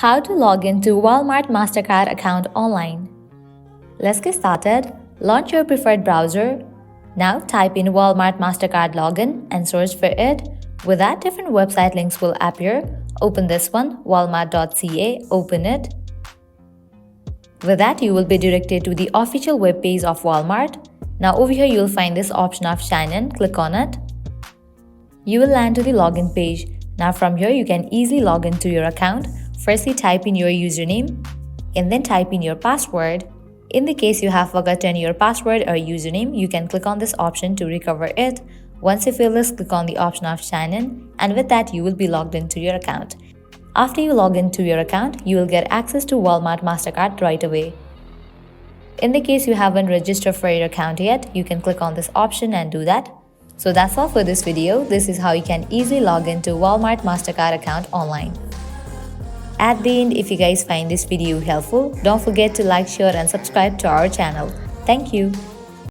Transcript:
How to log into Walmart MasterCard account online. Let's get started. Launch your preferred browser. Now type in Walmart MasterCard login and search for it. With that, different website links will appear. Open this one, walmart.ca, open it. With that, you will be directed to the official web page of Walmart. Now over here, you will find this option of sign in, click on it. You will land to the login page. Now from here, you can easily log into your account. Firstly, type in your username and then type in your password. In the case you have forgotten your password or username, you can click on this option to recover it. Once you fill this, click on the option of sign in, and with that, you will be logged into your account. After you log into your account, you will get access to Walmart MasterCard right away. In the case you haven't registered for your account yet, you can click on this option and do that. So that's all for this video. This is how you can easily log into Walmart MasterCard account online. At the end, if you guys find this video helpful, don't forget to like, share and subscribe to our channel. Thank you.